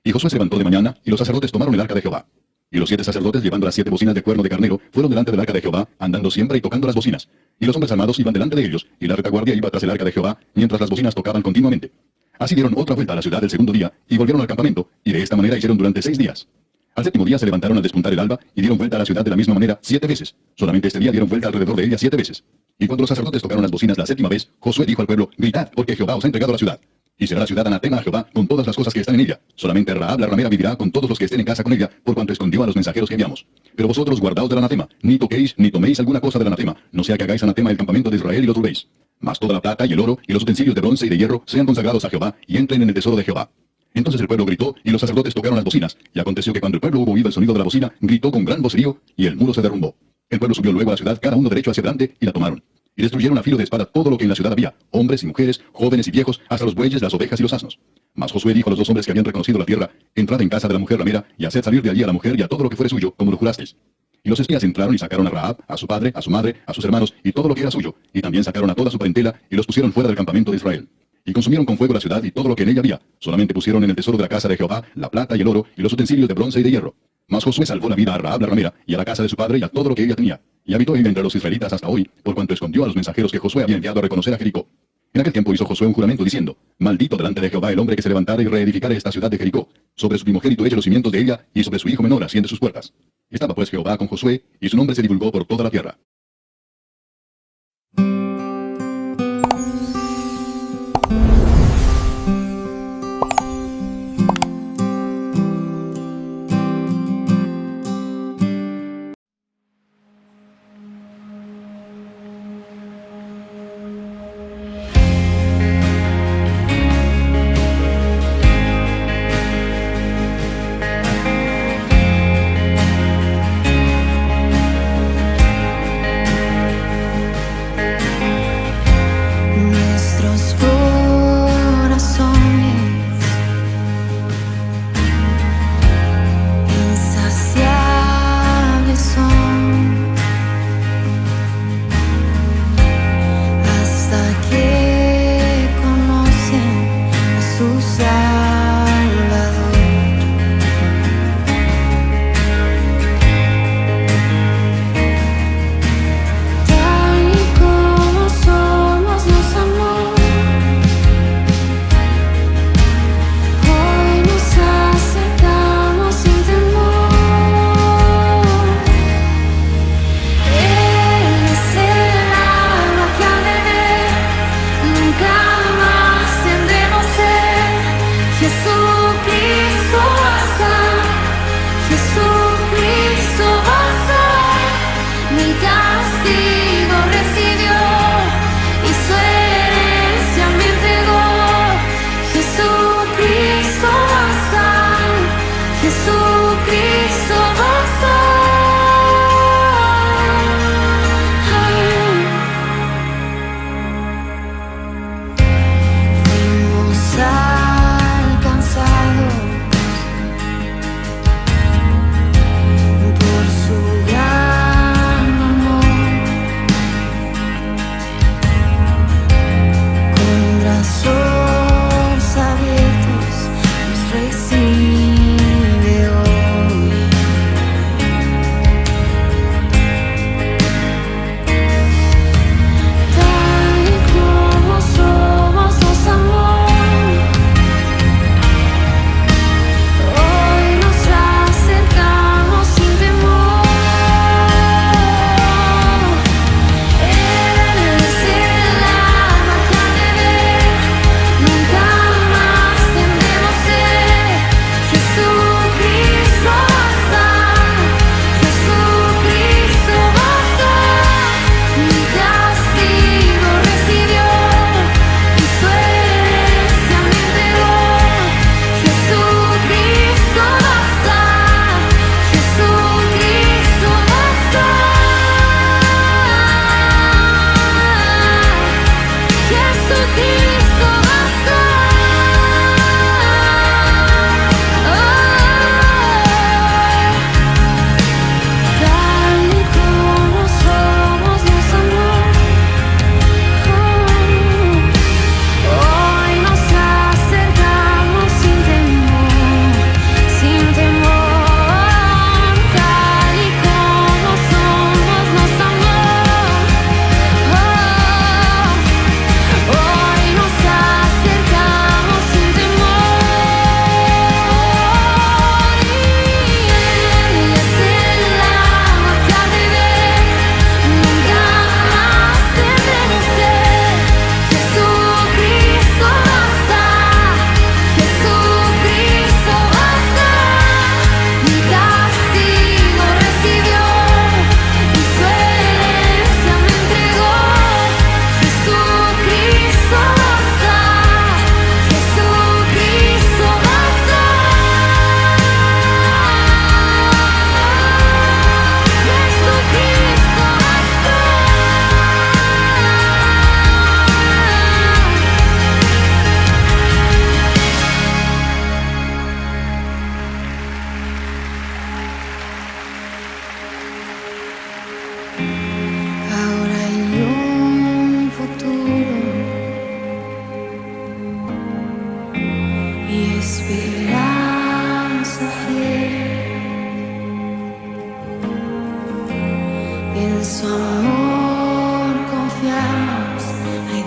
Y Josué se levantó de mañana, y los sacerdotes tomaron el arca de Jehová. Y los 7 sacerdotes, llevando las 7 bocinas de cuerno de carnero, fueron delante del arca de Jehová, andando siempre y tocando las bocinas. Y los hombres armados iban delante de ellos, y la retaguardia iba tras el arca de Jehová, mientras las bocinas tocaban continuamente. Así dieron otra vuelta a la ciudad el 2º día, y volvieron al campamento, y de esta manera hicieron durante 6 días. Al 7º día se levantaron al despuntar el alba, y dieron vuelta a la ciudad de la misma manera 7 veces. Solamente este día dieron vuelta alrededor de ella 7 veces. Y cuando los sacerdotes tocaron las bocinas la 7ª vez, Josué dijo al pueblo: Gritad, porque Jehová os ha entregado la ciudad. Y será la ciudad anatema a Jehová con todas las cosas que están en ella. Solamente Rahab la ramera vivirá con todos los que estén en casa con ella, por cuanto escondió a los mensajeros que enviamos. Pero vosotros guardaos del anatema, ni toquéis ni toméis alguna cosa del anatema, no sea que hagáis anatema el campamento de Israel y lo turbéis. Mas toda la plata y el oro y los utensilios de bronce y de hierro sean consagrados a Jehová y entren en el tesoro de Jehová. Entonces el pueblo gritó, y los sacerdotes tocaron las bocinas, y aconteció que cuando el pueblo hubo oído el sonido de la bocina, gritó con gran vocerío, y el muro se derrumbó. El pueblo subió luego a la ciudad, cada uno derecho hacia adelante, y la tomaron. Y destruyeron a filo de espada todo lo que en la ciudad había, hombres y mujeres, jóvenes y viejos, hasta los bueyes, las ovejas y los asnos. Mas Josué dijo a los 2 hombres que habían reconocido la tierra: Entrad en casa de la mujer ramera, y haced salir de allí a la mujer y a todo lo que fuere suyo, como lo jurasteis. Y los espías entraron y sacaron a Rahab, a su padre, a su madre, a sus hermanos, y todo lo que era suyo, y también sacaron a toda su parentela, y los pusieron fuera del campamento de Israel. Y consumieron con fuego la ciudad y todo lo que en ella había. Solamente pusieron en el tesoro de la casa de Jehová la plata y el oro, y los utensilios de bronce y de hierro. Mas Josué salvó la vida a Rahab la ramera, y a la casa de su padre, y a todo lo que ella tenía. Y habitó ella entre los israelitas hasta hoy, por cuanto escondió a los mensajeros que Josué había enviado a reconocer a Jericó. En aquel tiempo hizo Josué un juramento diciendo: Maldito delante de Jehová el hombre que se levantare y reedificare esta ciudad de Jericó. Sobre su primogénito eche los cimientos de ella, y sobre su hijo menor asiente sus puertas. Estaba pues Jehová con Josué, y su nombre se divulgó por toda la tierra.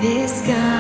descanso.